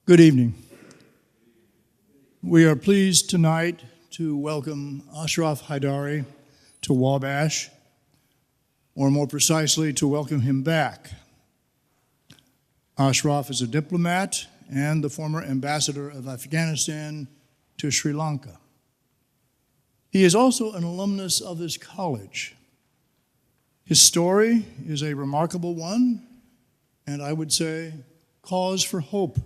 Good evening. We are pleased tonight to welcome Ashraf Haidari to Wabash, or more precisely, to welcome him back. Ashraf is a diplomat and the former Ambassador of Afghanistan to Sri Lanka. He is also an alumnus of his college. His story is a remarkable one, and I would say cause for hope.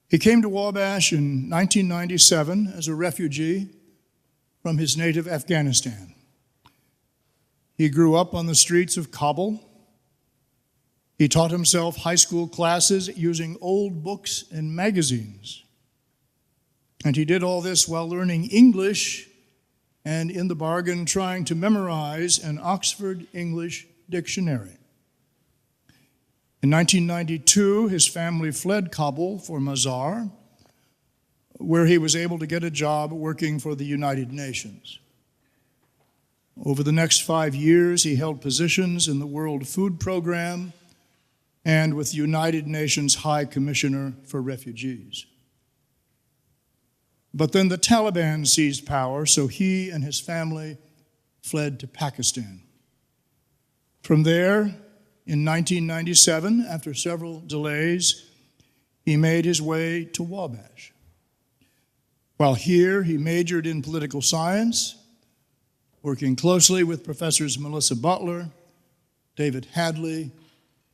He came to Wabash in 1997 as a refugee from his native Afghanistan. He grew up on the streets of Kabul. He taught himself high school classes using old books and magazines. And he did all this while learning English and, in the bargain, trying to memorize an Oxford English dictionary. In 1992, his family fled Kabul for Mazar, where he was able to get a job working for the United Nations. Over the next 5 years, he held positions in the World Food Program and with the United Nations High Commissioner for Refugees. But then the Taliban seized power, so he and his family fled to Pakistan. From there, in 1997, after several delays, he made his way to Wabash. While here, he majored in political science, working closely with Professors Melissa Butler, David Hadley,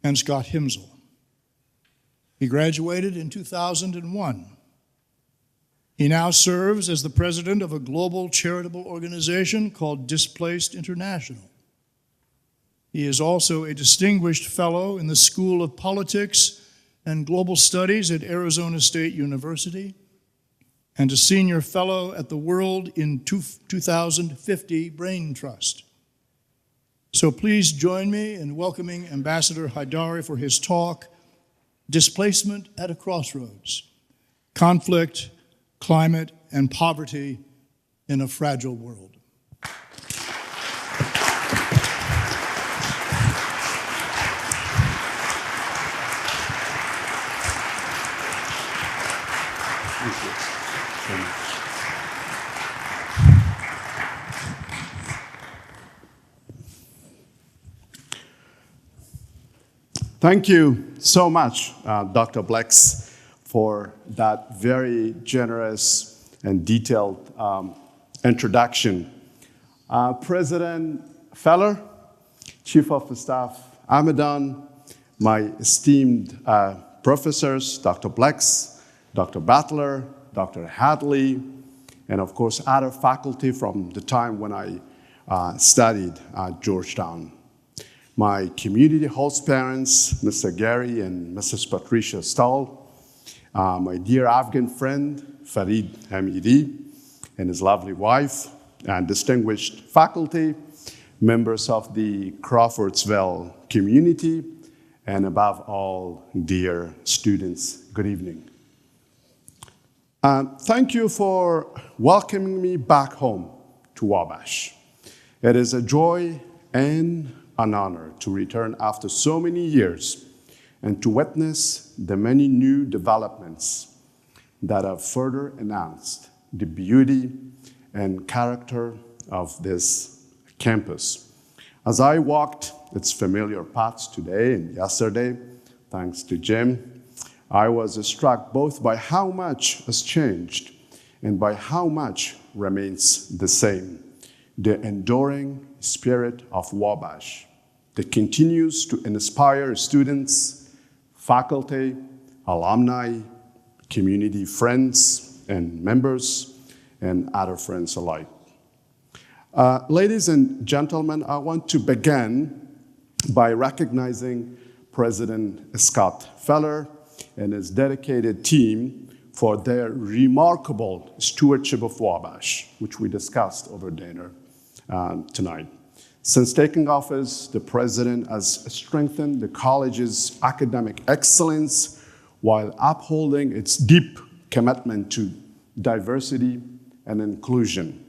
and Scott Himsel. He graduated in 2001. He now serves as the president of a global charitable organization called Displaced International. He is also a distinguished fellow in the School of Politics and Global Studies at Arizona State University and a senior fellow at the World in 2050 Brain Trust. So please join me in welcoming Ambassador Haidari for his talk, Displacement at a Crossroads, Conflict, Climate, and Poverty in a Fragile World. Thank you so much, Dr. Blex, for that very generous and detailed introduction. President Feller, Chief of Staff Amadon, my esteemed professors, Dr. Blex, Dr. Butler, Dr. Hadley, and of course other faculty from the time when I studied at Georgetown. My community host parents, Mr. Gary and Mrs. Patricia Stahl, my dear Afghan friend, Farid Hamidi, and his lovely wife, and distinguished faculty, members of the Crawfordsville community, and above all, dear students, good evening. Thank you for welcoming me back home to Wabash. It is a joy and an honor to return after so many years and to witness the many new developments that have further enhanced the beauty and character of this campus. As I walked its familiar paths today and yesterday, thanks to Jim, I was struck both by how much has changed and by how much remains the same. The enduring spirit of Wabash that continues to inspire students, faculty, alumni, community friends and members, and other friends alike. Ladies and gentlemen, I want to begin by recognizing President Scott Feller and his dedicated team for their remarkable stewardship of Wabash, which we discussed over dinner tonight. Since taking office, the president has strengthened the college's academic excellence while upholding its deep commitment to diversity and inclusion.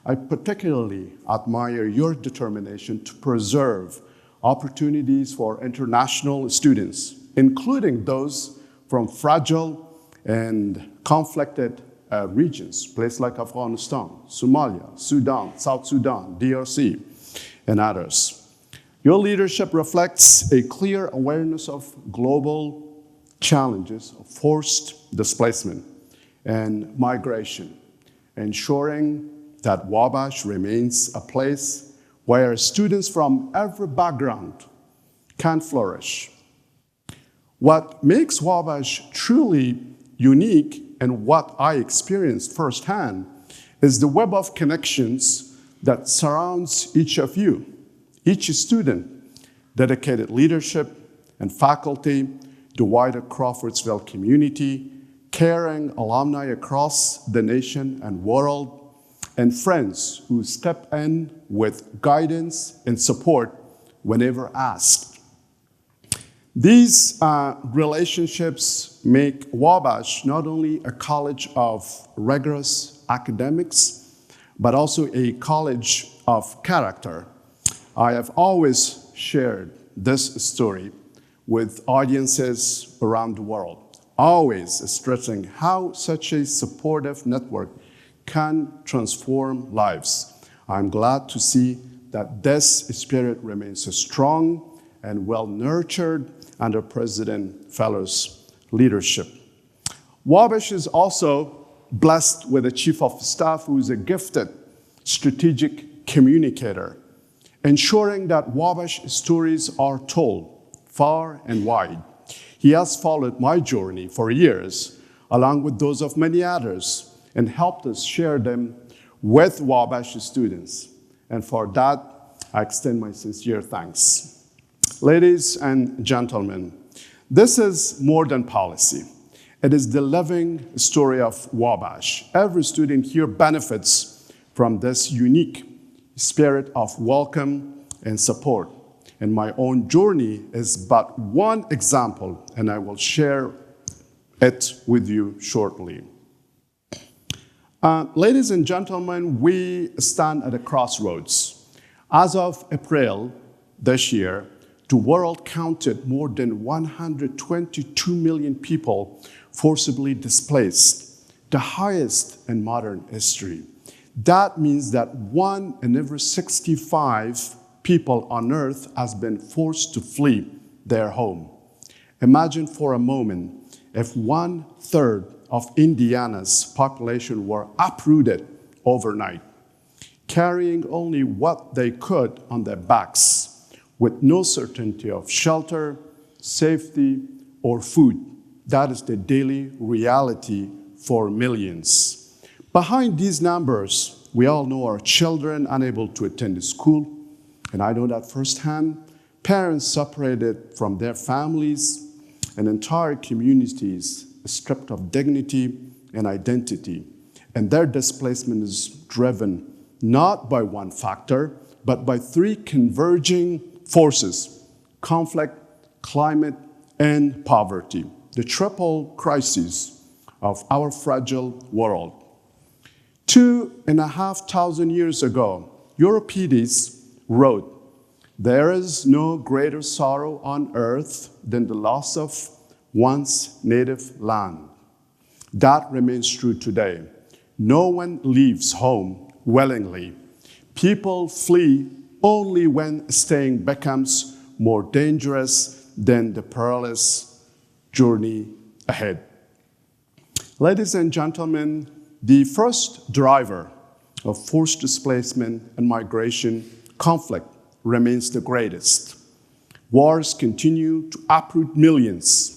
I particularly admire your determination to preserve opportunities for international students, including those from fragile and conflicted regions, places like Afghanistan, Somalia, Sudan, South Sudan, DRC, and others. Your leadership reflects a clear awareness of global challenges of forced displacement and migration, ensuring that Wabash remains a place where students from every background can flourish. What makes Wabash truly unique, and what I experienced firsthand, is the web of connections that surrounds each of you, each student, dedicated leadership and faculty, the wider Crawfordsville community, caring alumni across the nation and world, and friends who step in with guidance and support whenever asked. These relationships make Wabash not only a college of rigorous academics, but also a college of character. I have always shared this story with audiences around the world, always stressing how such a supportive network can transform lives. I'm glad to see that this spirit remains strong and well-nurtured under President Feller's leadership. Wabash is also blessed with a chief of staff who is a gifted strategic communicator, ensuring that Wabash stories are told far and wide. He has followed my journey for years, along with those of many others, and helped us share them with Wabash students. And for that, I extend my sincere thanks. Ladies and gentlemen, this is more than policy. It is the living story of Wabash. Every student here benefits from this unique spirit of welcome and support. And my own journey is but one example, and I will share it with you shortly. Ladies and gentlemen, we stand at a crossroads. As of April this year, the world counted more than 122 million people forcibly displaced, the highest in modern history. That means that 1 in every 65 people on earth has been forced to flee their home. Imagine for a moment if 1/3 of Indiana's population were uprooted overnight, carrying only what they could on their backs, with no certainty of shelter, safety, or food. That is the daily reality for millions. Behind these numbers, we all know our children unable to attend school, and I know that firsthand. Parents separated from their families, and entire communities stripped of dignity and identity. And their displacement is driven not by one factor, but by 3 converging forces: conflict, climate, and poverty, the triple crises of our fragile world. 2,500 years ago, Euripides wrote, "There is no greater sorrow on earth than the loss of one's native land." That remains true today. No one leaves home willingly. People flee only when staying becomes more dangerous than the perilous journey ahead. Ladies and gentlemen, the first driver of forced displacement and migration conflict remains the greatest. Wars continue to uproot millions.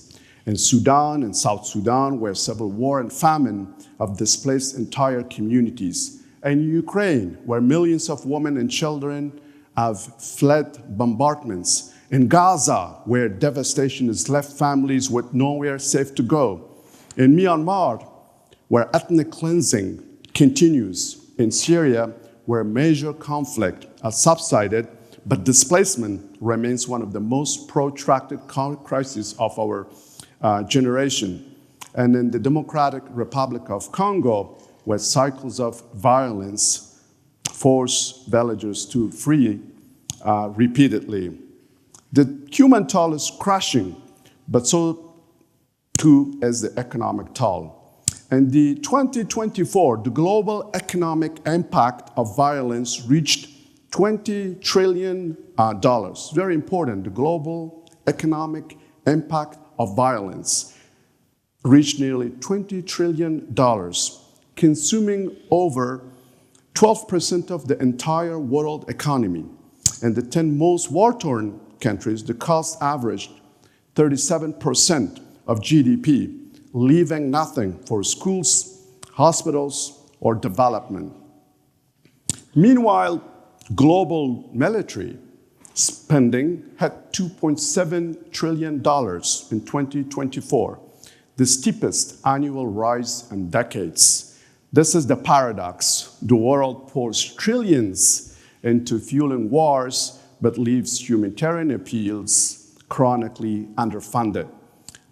In Sudan and South Sudan, where civil war and famine have displaced entire communities. In Ukraine, where millions of women and children have fled bombardments. In Gaza, where devastation has left families with nowhere safe to go. In Myanmar, where ethnic cleansing continues. In Syria, where major conflict has subsided, but displacement remains one of the most protracted crises of our generation. And in the Democratic Republic of Congo, where cycles of violence force villagers to flee repeatedly. The human toll is crushing, but so Two is the economic toll. In the 2024, the global economic impact of violence reached $20 trillion. Very important, the global economic impact of violence reached nearly $20 trillion, consuming over 12% of the entire world economy. In the 10 most war-torn countries, the cost averaged 37% of GDP, leaving nothing for schools, hospitals, or development. Meanwhile, global military spending had $2.7 trillion in 2024, the steepest annual rise in decades. This is the paradox. The world pours trillions into fueling wars, but leaves humanitarian appeals chronically underfunded.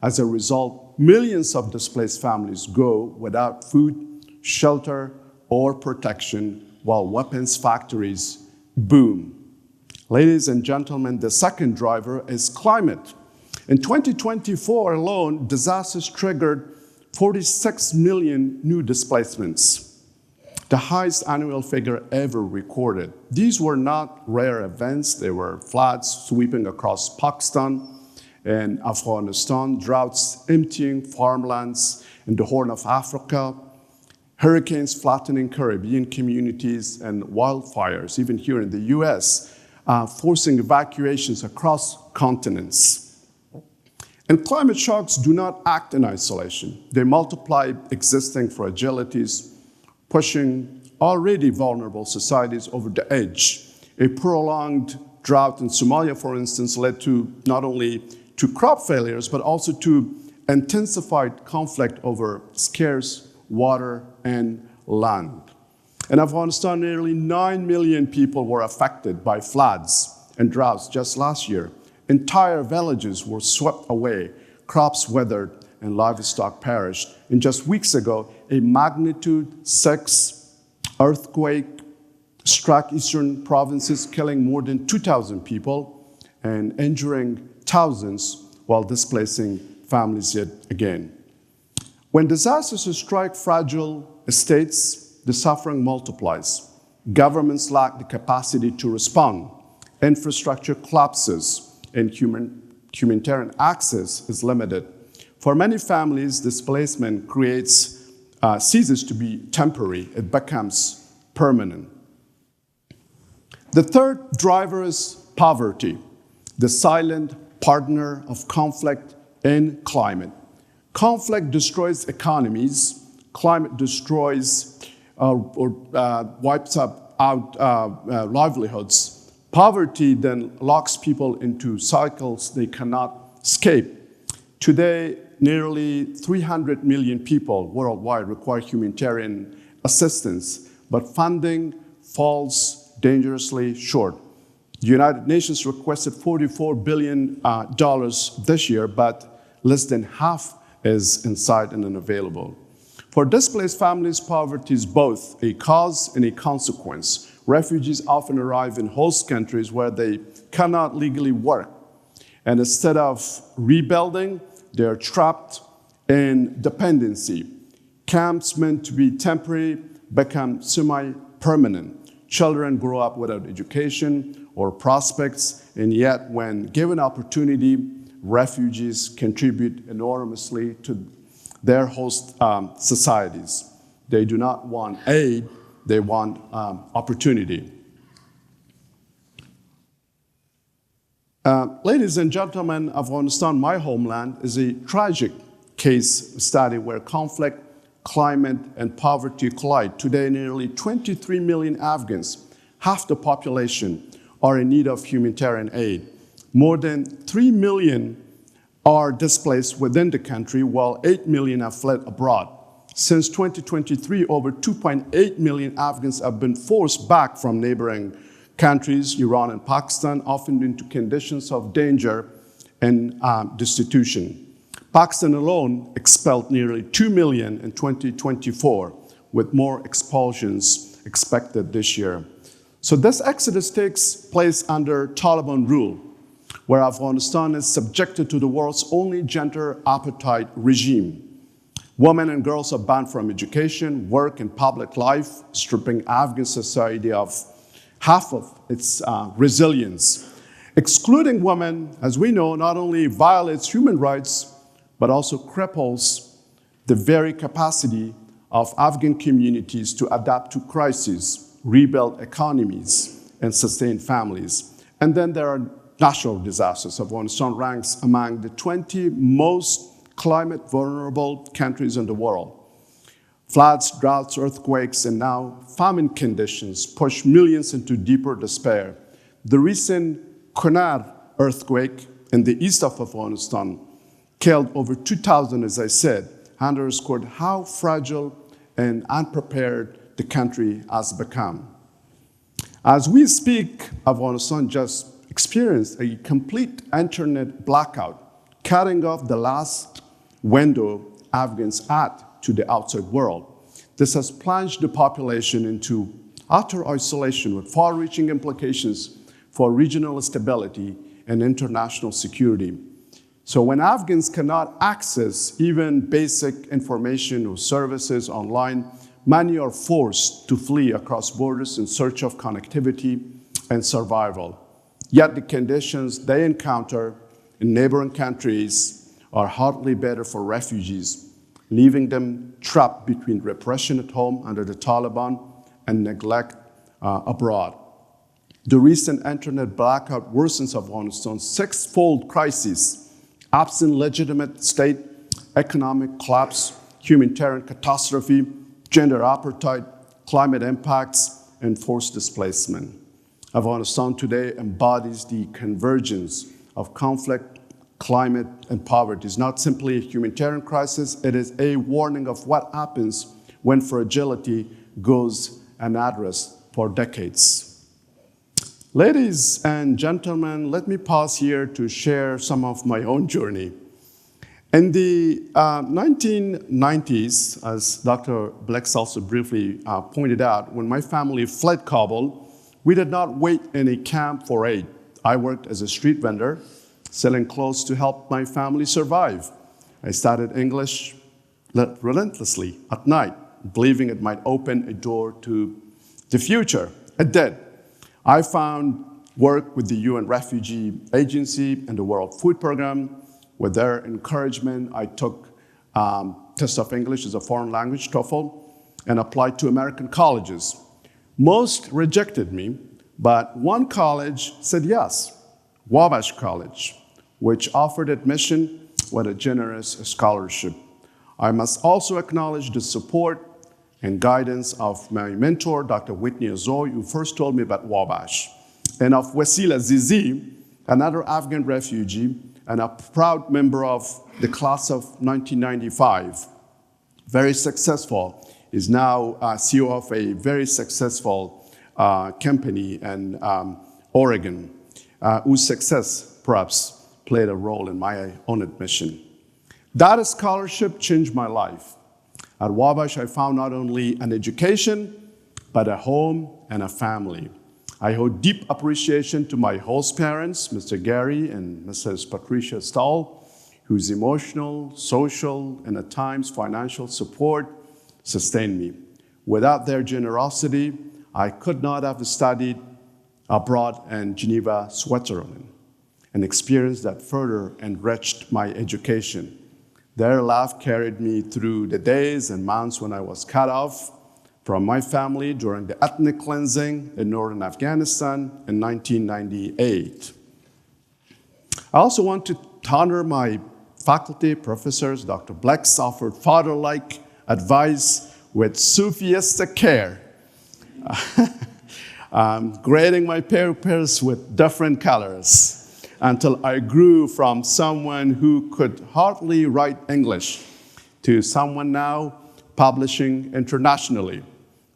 As a result, millions of displaced families go without food, shelter, or protection, while weapons factories boom. Ladies and gentlemen, the second driver is climate. In 2024 alone, disasters triggered 46 million new displacements, the highest annual figure ever recorded. These were not rare events. They were floods sweeping across Pakistan and Afghanistan, droughts emptying farmlands in the Horn of Africa, hurricanes flattening Caribbean communities, and wildfires, even here in the US, forcing evacuations across continents. And climate shocks do not act in isolation. They multiply existing fragilities, pushing already vulnerable societies over the edge. A prolonged drought in Somalia, for instance, led to not only to crop failures, but also to intensified conflict over scarce water and land. In Afghanistan, nearly 9 million people were affected by floods and droughts just last year. Entire villages were swept away, crops withered, and livestock perished. And just weeks ago, a magnitude 6 earthquake struck eastern provinces, killing more than 2,000 people and injuring thousands while displacing families yet again. When disasters strike fragile states, the suffering multiplies. Governments lack the capacity to respond. Infrastructure collapses, and humanitarian access is limited. For many families, displacement ceases to be temporary. It becomes permanent. The third driver is poverty, the silent partner of conflict and climate. Conflict destroys economies. Climate destroys or wipes out livelihoods. Poverty then locks people into cycles they cannot escape. Today, nearly 300 million people worldwide require humanitarian assistance, but funding falls dangerously short. The United Nations requested $44 billion this year, but less than half is in sight and unavailable. For displaced families, poverty is both a cause and a consequence. Refugees often arrive in host countries where they cannot legally work. And instead of rebuilding, they are trapped in dependency. Camps meant to be temporary become semi-permanent. Children grow up without education or prospects, and yet when given opportunity, refugees contribute enormously to their host societies. They do not want aid, they want opportunity. Ladies and gentlemen, Afghanistan, my homeland, is a tragic case study where conflict, climate, and poverty collide. Today, nearly 23 million Afghans, half the population, are in need of humanitarian aid. More than 3 million are displaced within the country, while 8 million have fled abroad. Since 2023, over 2.8 million Afghans have been forced back from neighboring countries, Iran and Pakistan, often into conditions of danger and destitution. Pakistan alone expelled nearly 2 million in 2024, with more expulsions expected this year. So this exodus takes place under Taliban rule. where Afghanistan is subjected to the world's only gender apartheid regime. Women and girls are banned from education, work, and public life, stripping Afghan society of half of its resilience. Excluding women, as we know, not only violates human rights, but also cripples the very capacity of Afghan communities to adapt to crises, rebuild economies, and sustain families. And then there are natural disasters. Afghanistan ranks among the 20 most climate vulnerable countries in the world. Floods, droughts, earthquakes, and now famine conditions push millions into deeper despair. The recent Kunar earthquake in the east of Afghanistan killed over 2,000, as I said, underscored how fragile and unprepared the country has become. As we speak, Afghanistan just experienced a complete internet blackout, cutting off the last window Afghans had to the outside world. This has plunged the population into utter isolation with far-reaching implications for regional stability and international security. So when Afghans cannot access even basic information or services online, many are forced to flee across borders in search of connectivity and survival. Yet the conditions they encounter in neighboring countries are hardly better for refugees, leaving them trapped between repression at home under the Taliban and neglect abroad. The recent internet blackout worsens Afghanistan's six-fold crisis: absent legitimate state, economic collapse, humanitarian catastrophe, gender apartheid, climate impacts, and forced displacement. Afghanistan today embodies the convergence of conflict, climate, and poverty. It's not simply a humanitarian crisis, it is a warning of what happens when fragility goes unaddressed for decades. Ladies and gentlemen, let me pause here to share some of my own journey. In the 1990s, as Dr. Blex also briefly pointed out, when my family fled Kabul, we did not wait in a camp for aid. I worked as a street vendor, selling clothes to help my family survive. I studied English relentlessly at night, believing it might open a door to the future. It did. I found work with the UN Refugee Agency and the World Food Program. With their encouragement, I took test of English as a foreign language, TOEFL, and applied to American colleges. Most rejected me, but one college said yes, Wabash College, which offered admission with a generous scholarship. I must also acknowledge the support and guidance of my mentor, Dr. Whitney Azoy, who first told me about Wabash, and of Wasila Zizi, another Afghan refugee and a proud member of the class of 1995. Very successful, is now CEO of a very successful company in Oregon, whose success perhaps played a role in my own admission. That scholarship changed my life. At Wabash, I found not only an education, but a home and a family. I owe deep appreciation to my host parents, Mr. Gary and Mrs. Patricia Stahl, whose emotional, social, and at times financial support sustained me. Without their generosity, I could not have studied abroad in Geneva, Switzerland, an experience that further enriched my education. Their love carried me through the days and months when I was cut off from my family during the ethnic cleansing in northern Afghanistan in 1998. I also want to honor my faculty, professors. Dr. Blex offered father-like advice with Sufistic care, grading my papers with different colors until I grew from someone who could hardly write English to someone now publishing internationally.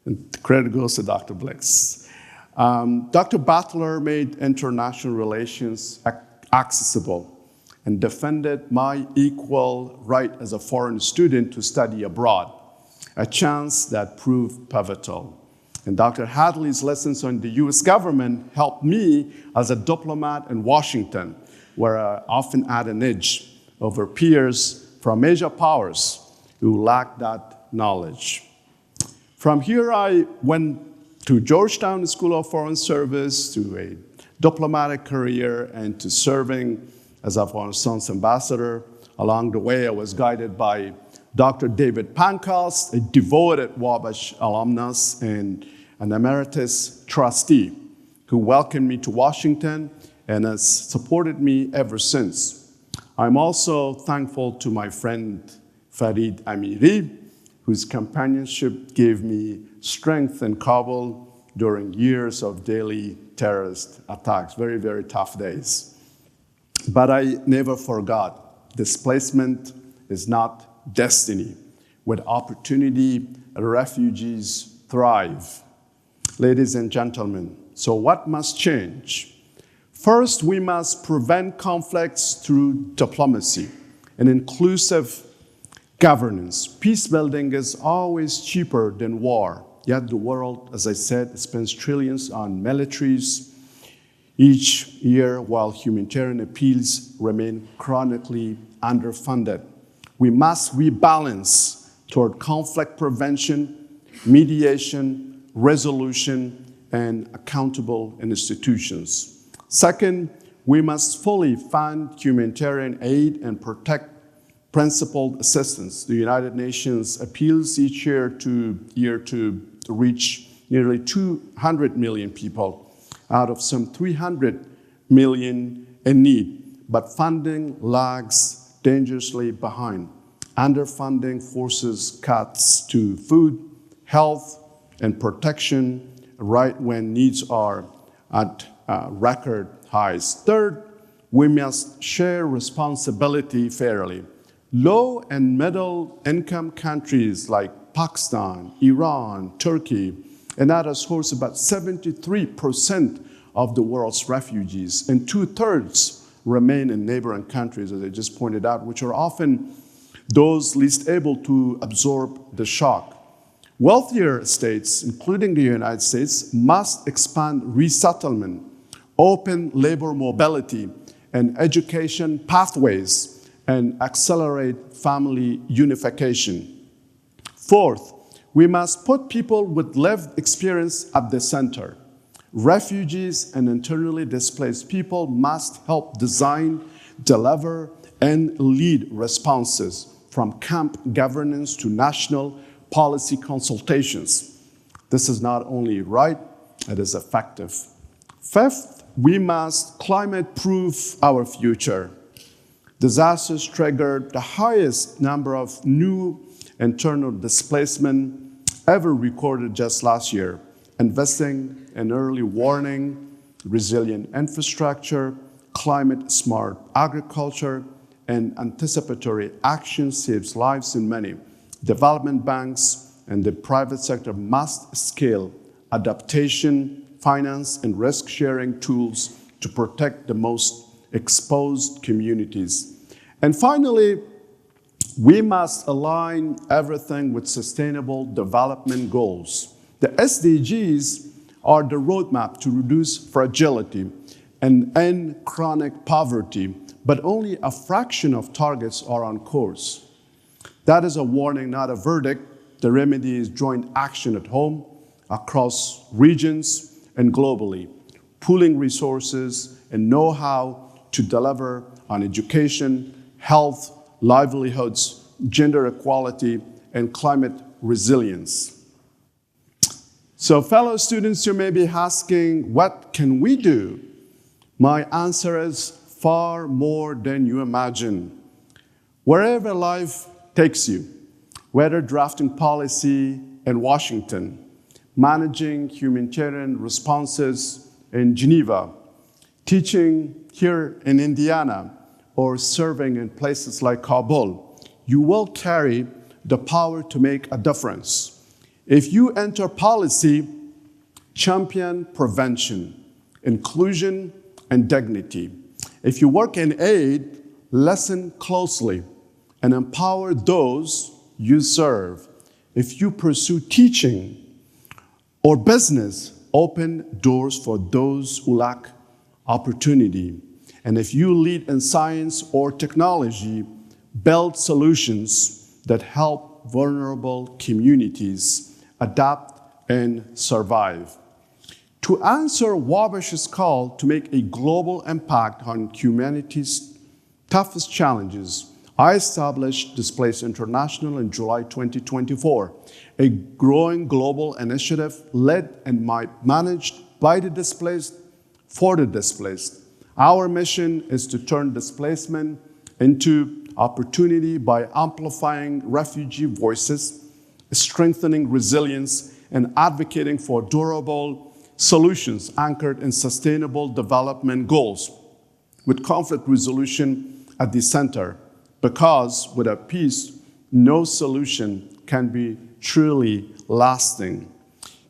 And the credit goes to Dr. Blex. Dr. Butler made international relations accessible and defended my equal right as a foreign student to study abroad, a chance that proved pivotal. And Dr. Hadley's lessons on the US government helped me as a diplomat in Washington where I often at an edge over peers from major powers who lack that knowledge. From here, I went to Georgetown School of Foreign Service, to a diplomatic career, and to serving as Afghanistan's ambassador. Along the way, I was guided by Dr. David Pankhurst, a devoted Wabash alumnus and an emeritus trustee, who welcomed me to Washington and has supported me ever since. I'm also thankful to my friend Farid Amiri, whose companionship gave me strength in Kabul during years of daily terrorist attacks, very, very tough days. But I never forgot, displacement is not destiny. With opportunity, refugees thrive. Ladies and gentlemen, so what must change? First, we must prevent conflicts through diplomacy and inclusive governance. Peace building is always cheaper than war. Yet the world, as I said, spends trillions on militaries each year, while humanitarian appeals remain chronically underfunded. We must rebalance toward conflict prevention, mediation, resolution, and accountable institutions. Second, we must fully fund humanitarian aid and protect principled assistance. The United Nations appeals each year to reach nearly 200 million people out of some 300 million in need, but funding lags dangerously behind. Underfunding forces cuts to food, health, and protection right when needs are at record highs. Third, we must share responsibility fairly. Low and middle income countries like Pakistan, Iran, Turkey, and others host about 73% of the world's refugees, and 2/3 remain in neighboring countries, as I just pointed out, which are often those least able to absorb the shock. Wealthier states, including the United States, must expand resettlement, open labor mobility, and education pathways, and accelerate family unification. Fourth, we must put people with lived experience at the center. Refugees and internally displaced people must help design, deliver, and lead responses, from camp governance to national policy consultations. This is not only right, it is effective. Fifth, we must climate-proof our future. Disasters triggered the highest number of new internal displacement ever recorded just last year. Investing in early warning, resilient infrastructure, climate-smart agriculture, and anticipatory action saves lives in many. Development banks and the private sector must scale adaptation, finance, and risk-sharing tools to protect the most exposed communities. And finally, we must align everything with sustainable development goals. The SDGs are the roadmap to reduce fragility and end chronic poverty, but only a fraction of targets are on course. That is a warning, not a verdict. The remedy is joint action at home, across regions, and globally, pooling resources and know-how to deliver on education, health, livelihoods, gender equality, and climate resilience. So, fellow students, you may be asking, what can we do? My answer is far more than you imagine. Wherever life takes you, whether drafting policy in Washington, managing humanitarian responses in Geneva, teaching here in Indiana, or serving in places like Kabul, you will carry the power to make a difference. If you enter policy, champion prevention, inclusion, and dignity. If you work in aid, listen closely and empower those you serve. If you pursue teaching or business, open doors for those who lack opportunity. And if you lead in science or technology, build solutions that help vulnerable communities adapt and survive. To answer Wabash's call to make a global impact on humanity's toughest challenges, I established Displaced International in July 2024, a growing global initiative led and managed by the displaced for the displaced. Our mission is to turn displacement into opportunity by amplifying refugee voices, strengthening resilience, and advocating for durable solutions anchored in sustainable development goals, with conflict resolution at the center. Because without peace, no solution can be truly lasting.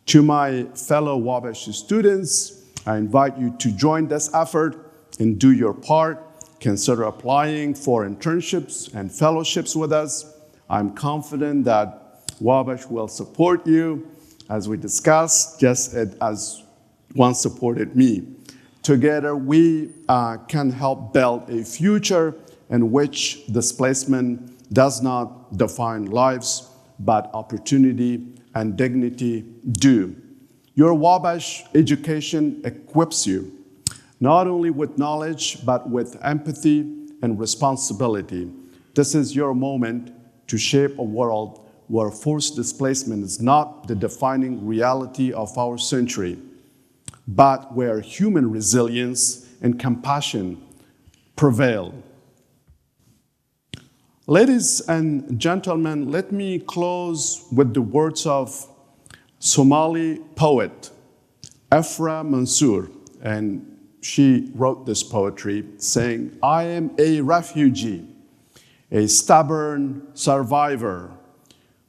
To my fellow Wabash students, I invite you to join this effort and do your part. Consider applying for internships and fellowships with us. I'm confident that Wabash will support you, as we discussed, just as one supported me. Together, we can help build a future in which displacement does not define lives, but opportunity and dignity do. Your Wabash education equips you not only with knowledge, but with empathy and responsibility. This is your moment to shape a world where forced displacement is not the defining reality of our century, but where human resilience and compassion prevail. Ladies and gentlemen, let me close with the words of Somali poet Afra Mansour, and she wrote this poetry saying, "I am a refugee, a stubborn survivor.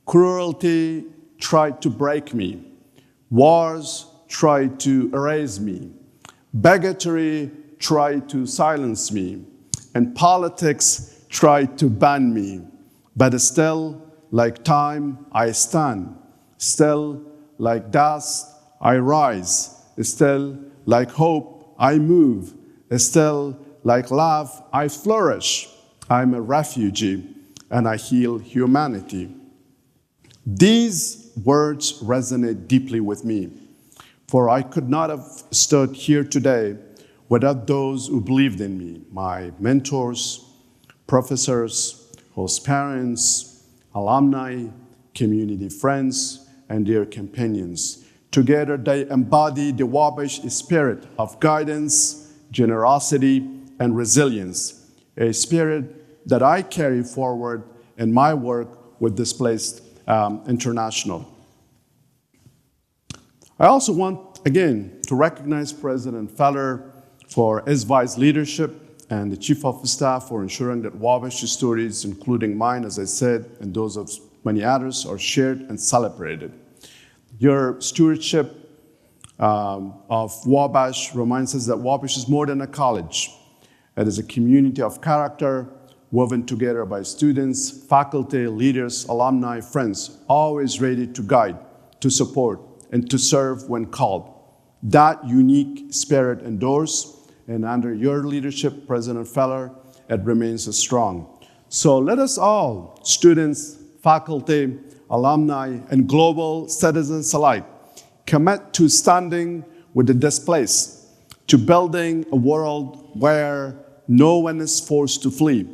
Cruelty tried to break me. Wars tried to erase me. Bigotry tried to silence me. And politics tried to ban me. But still, like time, I stand. Still, like dust, I rise. Still, like hope, I move. Still, like love, I flourish. I'm a refugee, and I heal humanity." These words resonate deeply with me, for I could not have stood here today without those who believed in me, my mentors, professors, host parents, alumni, community friends, and their companions. Together, they embody the Wabash spirit of guidance, generosity, and resilience, a spirit that I carry forward in my work with Displaced International. I also want, again, to recognize President Feller for his wise leadership and the Chief of Staff for ensuring that Wabash stories, including mine, as I said, and those of many others, are shared and celebrated. Your stewardship of Wabash reminds us that Wabash is more than a college. It is a community of character woven together by students, faculty, leaders, alumni, friends, always ready to guide, to support, and to serve when called. That unique spirit endures, and under your leadership, President Feller, it remains strong. So let us all, students, faculty, alumni, and global citizens alike, commit to standing with the displaced, to building a world where no one is forced to flee,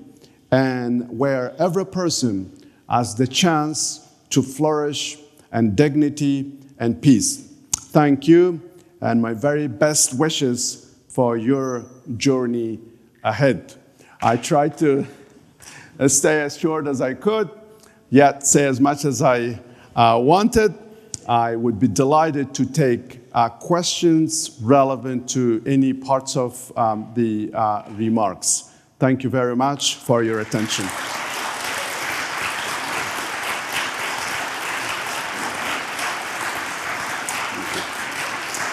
and where every person has the chance to flourish in dignity and peace. Thank you, and my very best wishes for your journey ahead. I tried to stay as short as I could, yet say as much as I wanted. I would be delighted to take questions relevant to any parts of the remarks. Thank you very much for your attention.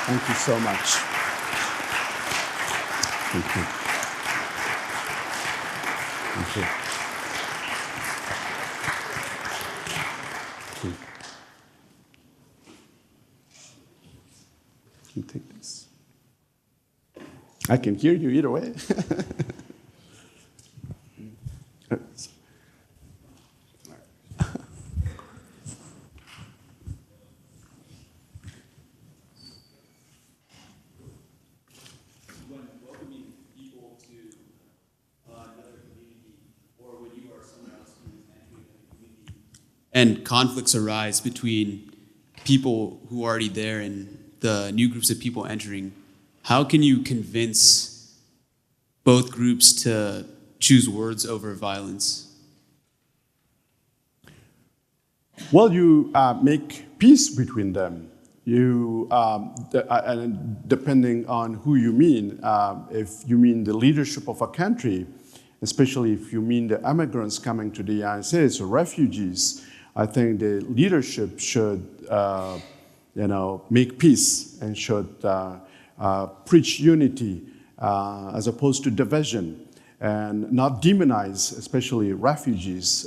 Thank you so much. Thank you. Thank you. Can you take this? I can hear you either way. And conflicts arise between people who are already there and the new groups of people entering, how can you convince both groups to choose words over violence? Well, you make peace between them. You, and depending on who you mean, if you mean the leadership of a country, especially if you mean the immigrants coming to the United States or refugees, I think the leadership should, make peace and should preach unity as opposed to division, and not demonize, especially refugees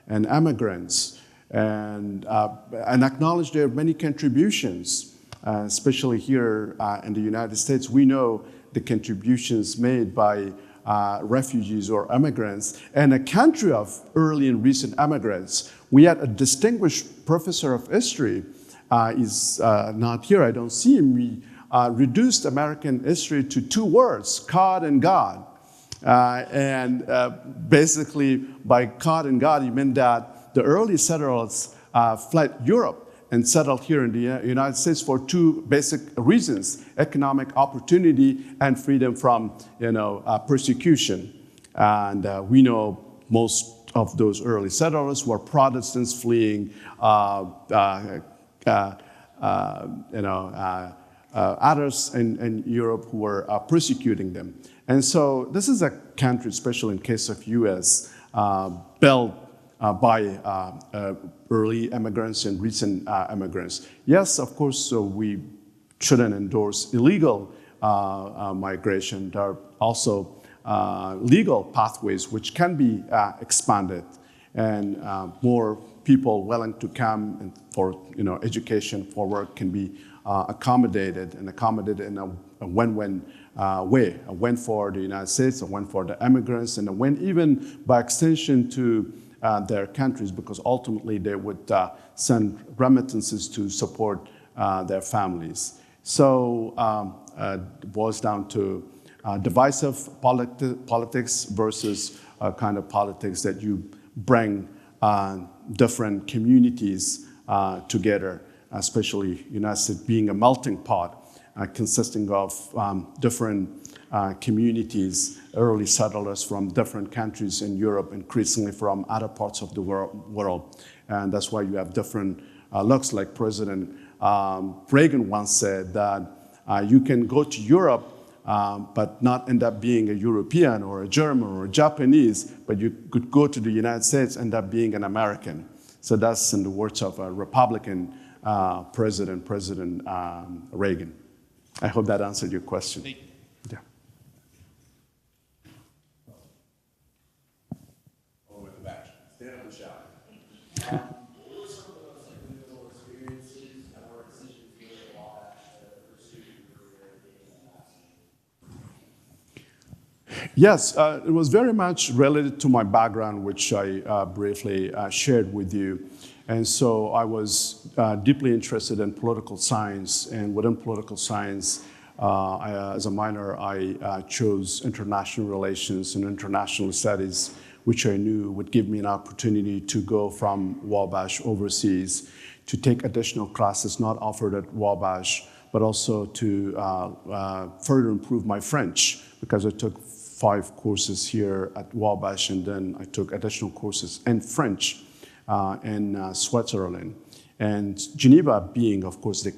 and immigrants, and acknowledge their many contributions, especially here in the United States. We know the contributions made by refugees or immigrants, and a country of early and recent immigrants. We had a distinguished professor of history, is not here, I don't see him. We reduced American history to two words, God and God. Basically, by God and God, he meant that the early settlers fled Europe and settled here in the United States for two basic reasons: economic opportunity and freedom from, persecution. And we know most of those early settlers were Protestants fleeing, others in Europe who were persecuting them. And so this is a country, especially in case of U.S., built by early immigrants and recent immigrants. Yes, of course, we shouldn't endorse illegal migration. There are also legal pathways which can be expanded, and more people willing to come and for education, for work, can be accommodated in a win-win way. A win for the United States, a win for the immigrants, and a win even by extension to their countries, because ultimately they would send remittances to support their families. So it boils down to divisive politics versus a kind of politics that you bring different communities together, especially United States being a melting pot consisting of different communities, early settlers from different countries in Europe, increasingly from other parts of the world. And that's why you have different looks. Like President Reagan once said that you can go to Europe but not end up being a European or a German or a Japanese, but you could go to the United States and end up being an American. So that's in the words of a Republican President Reagan. I hope that answered your question. Yeah. Over in the back. Stand up and shout. What were some of those pivotal experiences or decisions you made while at pursuing your career in Yes, it was very much related to my background, which I briefly shared with you. And so I was deeply interested in political science, and within political science, as a minor, I chose international relations and international studies, which I knew would give me an opportunity to go from Wabash overseas to take additional classes not offered at Wabash, but also to further improve my French, because I took 5 courses here at Wabash, and then I took additional courses in French in Switzerland. And Geneva being, of course, the,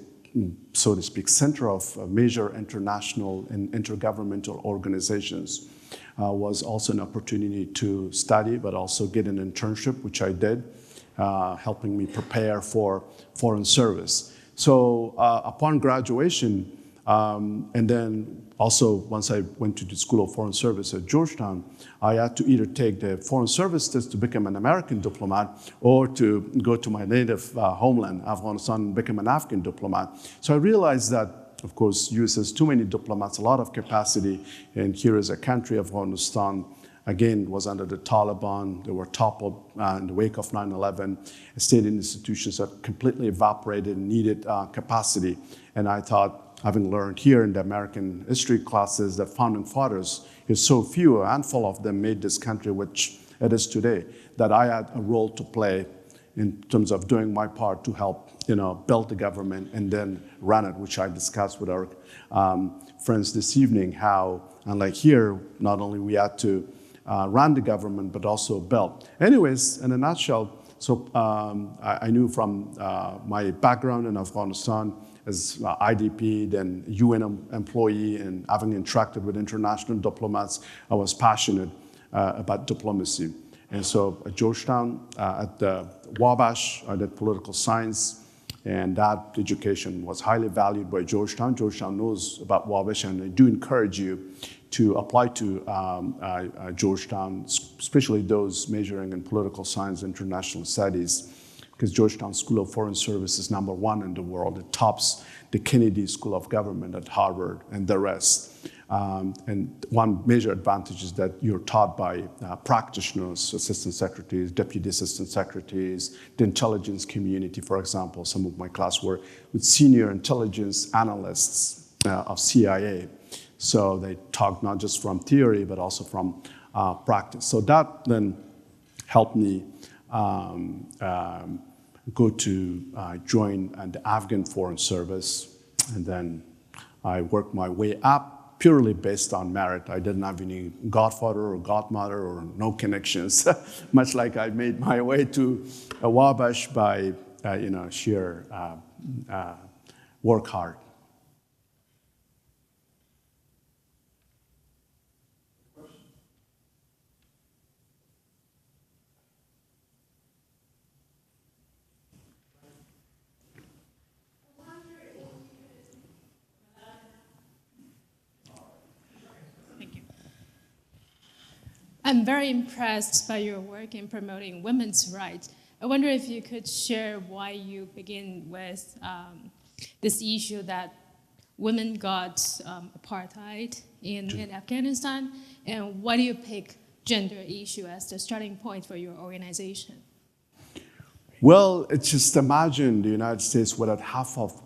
so to speak, center of major international and intergovernmental organizations, was also an opportunity to study, but also get an internship, which I did, helping me prepare for foreign service. So upon graduation, and then also once I went to the School of Foreign Service at Georgetown, I had to either take the Foreign Service test to become an American diplomat, or to go to my native homeland, Afghanistan, and become an Afghan diplomat. So I realized that of course, U.S. has too many diplomats, a lot of capacity, and here is a country, Afghanistan, again, was under the Taliban. They were toppled in the wake of 9/11. State institutions have completely evaporated and needed capacity. And I thought, having learned here in the American history classes that founding fathers, is so few, a handful of them made this country which it is today, that I had a role to play in terms of doing my part to help, build the government and then run it, which I discussed with our friends this evening, how, unlike here, not only we had to run the government, but also build. Anyways, in a nutshell, so I knew from my background in Afghanistan as IDP, then UN employee, and having interacted with international diplomats, I was passionate about diplomacy. And so at Georgetown, at the Wabash, I did political science, and that education was highly valued by Georgetown. Georgetown knows about Wabash, and I do encourage you to apply to Georgetown, especially those majoring in political science, international studies, because Georgetown School of Foreign Service is #1 in the world. It tops the Kennedy School of Government at Harvard and the rest. And one major advantage is that you're taught by practitioners, assistant secretaries, deputy assistant secretaries, the intelligence community, for example. Some of my class were with senior intelligence analysts of CIA. So they talk not just from theory, but also from practice. So that then helped me go to join the Afghan Foreign Service. And then I worked my way up purely based on merit. I didn't have any godfather or godmother or no connections, much like I made my way to Wabash by sheer work hard. I'm very impressed by your work in promoting women's rights. I wonder if you could share why you begin with this issue that women got apartheid in Afghanistan, and why do you pick gender issue as the starting point for your organization? Well, just imagine the United States without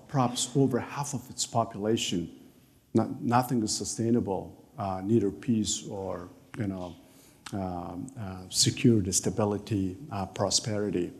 perhaps over half of its population. Nothing is sustainable, neither peace or security, stability, prosperity.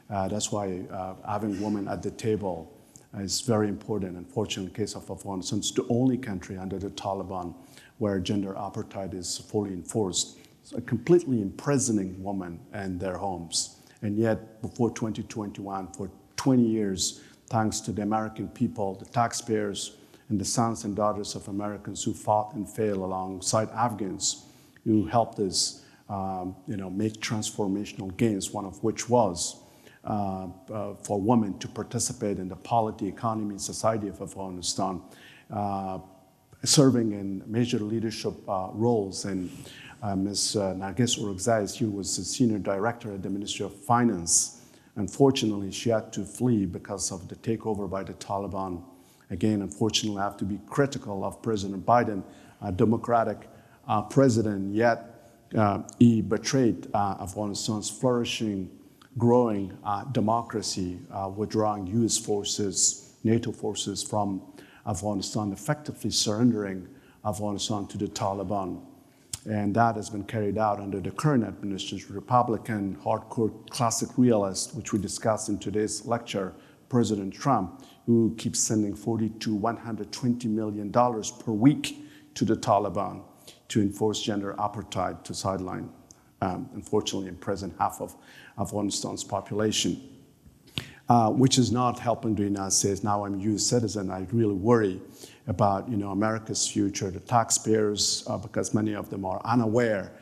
That's why having women at the table is very important. Unfortunately, in the case of Afghanistan, it's the only country under the Taliban where gender apartheid is fully enforced, so completely imprisoning women in their homes. And yet, before 2021, for 20 years, thanks to the American people, the taxpayers, and the sons and daughters of Americans who fought and failed alongside Afghans, who helped us make transformational gains, one of which was for women to participate in the polity, economy, and society of Afghanistan, serving in major leadership roles. And Ms. Narges Orakzai, she was the senior director at the Ministry of Finance. Unfortunately, she had to flee because of the takeover by the Taliban. Again, unfortunately, I have to be critical of President Biden, a Democratic president, yet he betrayed Afghanistan's flourishing, growing democracy, withdrawing US forces, NATO forces from Afghanistan, effectively surrendering Afghanistan to the Taliban. And that has been carried out under the current administration, Republican, hardcore classic realist, which we discussed in today's lecture, President Trump, who keeps sending $40 to $120 million per week to the Taliban to enforce gender apartheid, to sideline, unfortunately, imprison half of Afghanistan's population, which is not helping the United States. Now I'm a US citizen, I really worry about America's future, the taxpayers, because many of them are unaware,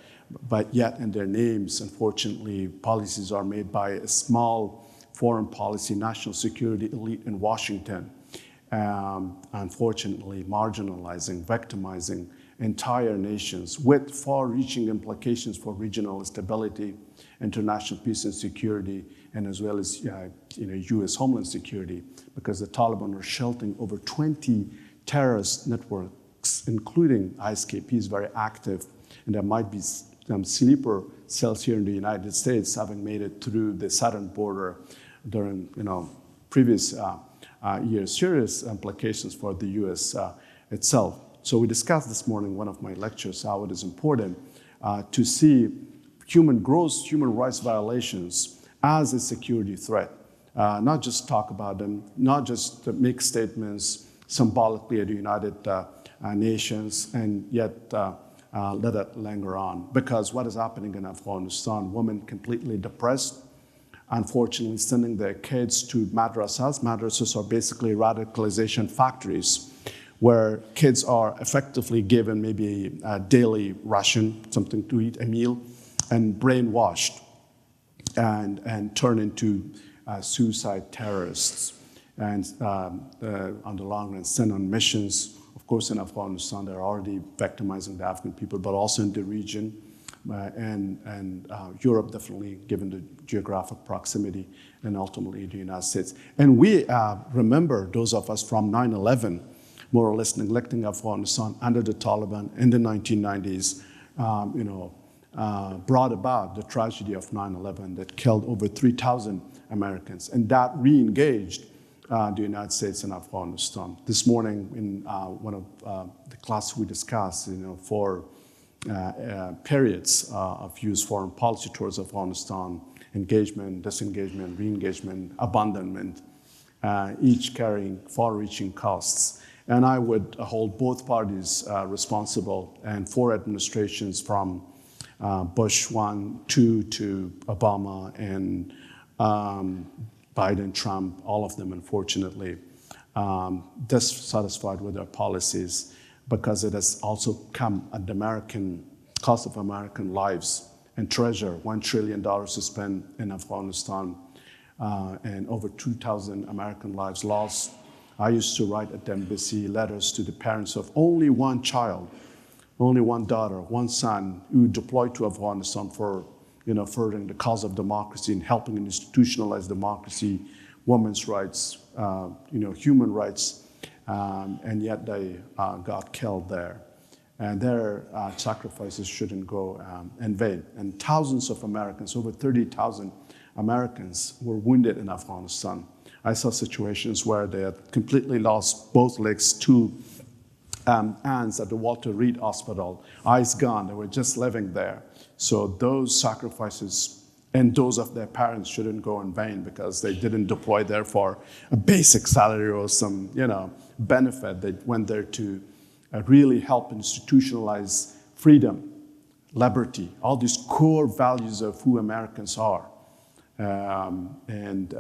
but yet in their names, unfortunately, policies are made by a small foreign policy, national security elite in Washington, unfortunately marginalizing, victimizing entire nations with far-reaching implications for regional stability, international peace and security, and as well as US homeland security, because the Taliban are sheltering over 20 terrorist networks, including ISKP, is very active, and there might be some sleeper cells here in the United States having made it through the southern border during previous years. Serious implications for the U.S. Itself. So we discussed this morning in one of my lectures how it is important to see gross human rights violations as a security threat. Not just talk about them, not just make statements symbolically at the United Nations, and yet let it linger on. Because what is happening in Afghanistan, women completely depressed, unfortunately sending their kids to madrasas. Madrasas are basically radicalization factories where kids are effectively given maybe a daily ration, something to eat, a meal, and brainwashed and turn into suicide terrorists. And on the long run, sent on missions. Of course, in Afghanistan, they're already victimizing the Afghan people, but also in the region. And Europe, definitely, given the geographic proximity, and ultimately the United States. And we remember, those of us from 9/11, more or less neglecting Afghanistan under the Taliban in the 1990s, brought about the tragedy of 9/11 that killed over 3,000 Americans. And that re-engaged the United States in Afghanistan. This morning, in one of the classes we discussed, for periods of U.S. foreign policy towards Afghanistan, engagement, disengagement, re-engagement, abandonment, each carrying far-reaching costs. And I would hold both parties responsible, and four administrations from Bush 1, 2 to Obama, and Biden, Trump, all of them, unfortunately, dissatisfied with their policies, because it has also come at the cost of American lives and treasure. $1 trillion to spend in Afghanistan, and over 2,000 American lives lost. I used to write at the embassy letters to the parents of only one child, only one daughter, one son, who deployed to Afghanistan for furthering the cause of democracy and helping institutionalize democracy, women's rights, human rights. And yet they got killed there. And their sacrifices shouldn't go in vain. And thousands of Americans, over 30,000 Americans, were wounded in Afghanistan. I saw situations where they had completely lost both legs, two hands at the Walter Reed Hospital, eyes gone. They were just living there. So those sacrifices and those of their parents shouldn't go in vain, because they didn't deploy there for a basic salary or some, benefit. They went there to really help institutionalize freedom, liberty, all these core values of who Americans are. And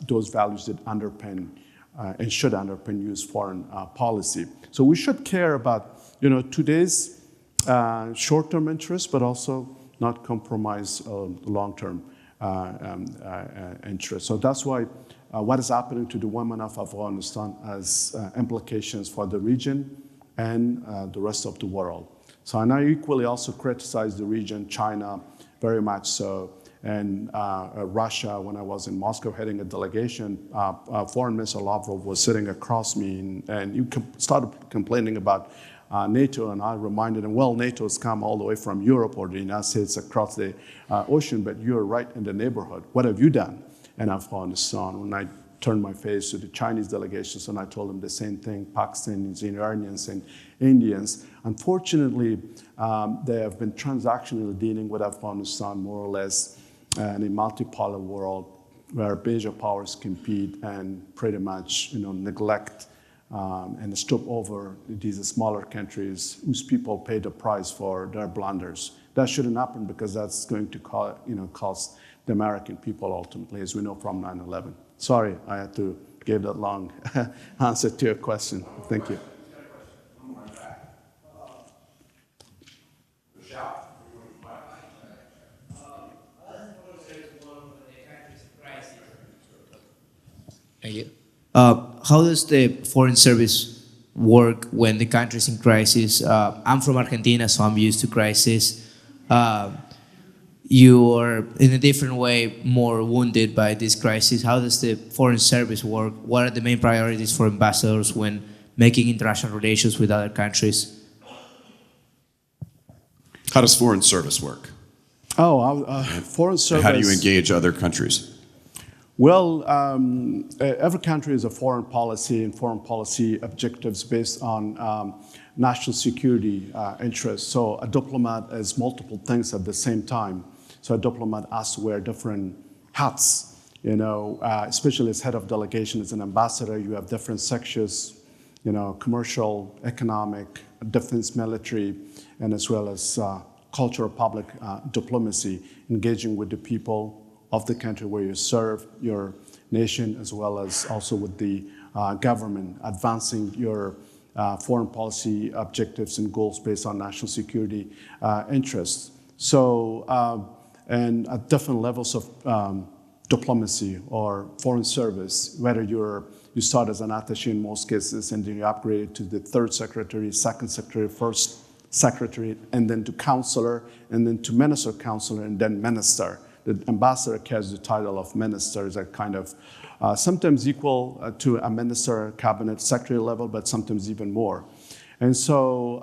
those values that underpin and should underpin U.S. foreign policy. So we should care about, today's short-term interests, but also not compromise long-term interests. So that's why what is happening to the women of Afghanistan has implications for the region and the rest of the world. So and I equally also criticize the region, China, very much so, and Russia. When I was in Moscow heading a delegation, Foreign Minister Lavrov was sitting across me, and you started complaining about NATO, and I reminded him, well, NATO's come all the way from Europe or the United States across the ocean, but you're right in the neighborhood. What have you done in Afghanistan? When I turned my face to the Chinese delegations, and I told them the same thing, Pakistanis, Iranians, and Indians. Unfortunately, they have been transactionally dealing with Afghanistan more or less in a multipolar world where major powers compete and pretty much neglect and stoop over these smaller countries whose people pay the price for their blunders. That shouldn't happen, because that's going to cost the American people ultimately, as we know from 9/11. Sorry, I had to give that long answer to your question. Thank you. Thank you. How does the foreign service work when the country is in crisis? I'm from Argentina, so I'm used to crisis. You are, in a different way, more wounded by this crisis. How does the foreign service work? What are the main priorities for ambassadors when making international relations with other countries? How does foreign service work? Foreign And service. how do you engage other countries? Well, every country has a foreign policy and foreign policy objectives based on national security interests. So a diplomat has multiple things at the same time. So a diplomat has to wear different hats, especially as head of delegation, as an ambassador, you have different sections, commercial, economic, defense, military, and as well as cultural public diplomacy, engaging with the people of the country where you serve, your nation, as well as also with the government, advancing your foreign policy objectives and goals based on national security interests. So, and at different levels of diplomacy or foreign service, whether you start as an attaché in most cases, and then you upgrade to the third secretary, second secretary, first secretary, and then to counselor, and then to minister counselor, and then minister. The ambassador carries the title of minister, is a kind of sometimes equal to a minister, cabinet secretary level, but sometimes even more. And so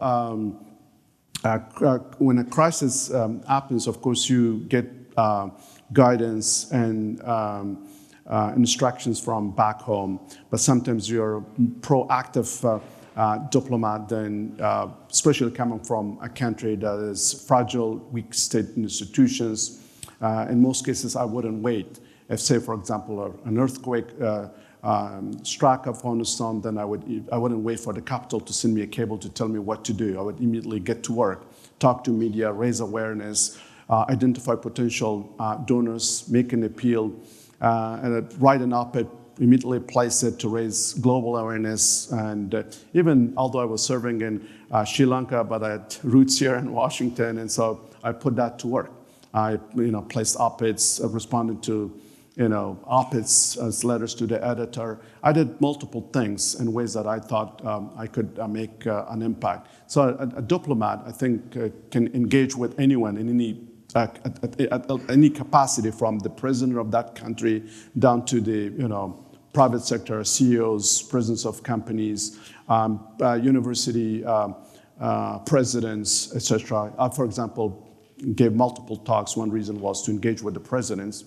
when a crisis happens, of course, you get guidance and instructions from back home, but sometimes you're proactive diplomat, then especially coming from a country that is fragile, weak state institutions. In most cases, I wouldn't wait. If, say, for example, an earthquake struck Afghanistan, then I wouldn't wait for the capital to send me a cable to tell me what to do. I would immediately get to work, talk to media, raise awareness, identify potential donors, make an appeal, and write an op-ed, immediately place it to raise global awareness. And even although I was serving in Sri Lanka, but I had roots here in Washington, and so I put that to work. I placed op-eds, responded to op-eds as letters to the editor. I did multiple things in ways that I thought I could make an impact. So a diplomat, I think, can engage with anyone in at any capacity, from the president of that country down to the private sector, CEOs, presidents of companies, university presidents, etc. For example, gave multiple talks. One reason was to engage with the presidents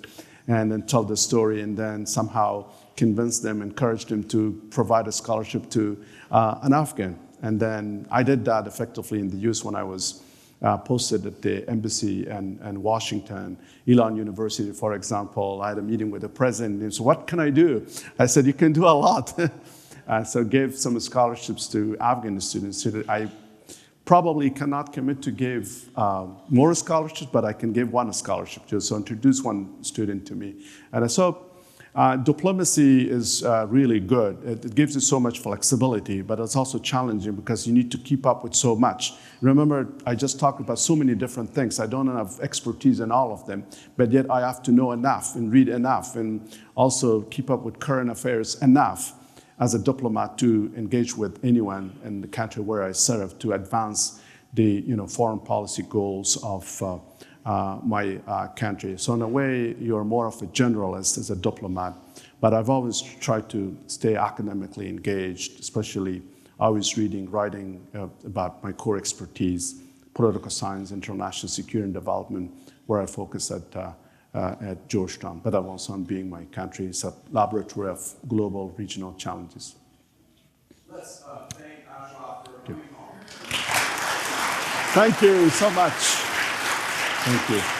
and then tell the story, and then somehow convince them, encourage them to provide a scholarship to an Afghan. And then I did that effectively in the US when I was posted at the embassy in Washington. Elon University, for example, I had a meeting with the president, and so what can I do? I said, you can do a lot. So gave some scholarships to Afghan students. I probably cannot commit to give more scholarships, but I can give one scholarship to. So introduce one student to me. And so diplomacy is really good. It gives you so much flexibility, but it's also challenging because you need to keep up with so much. Remember, I just talked about so many different things. I don't have expertise in all of them, but yet I have to know enough and read enough and also keep up with current affairs enough as a diplomat to engage with anyone in the country where I serve to advance the foreign policy goals of my country. So in a way, you're more of a generalist as a diplomat, but I've always tried to stay academically engaged, especially always reading, writing about my core expertise, political science, international security and development, where I focus at Georgetown, but I'm also on Being My Country. It's a laboratory of global regional challenges. Let's thank Ashraf for coming home. Thank you so much. Thank you.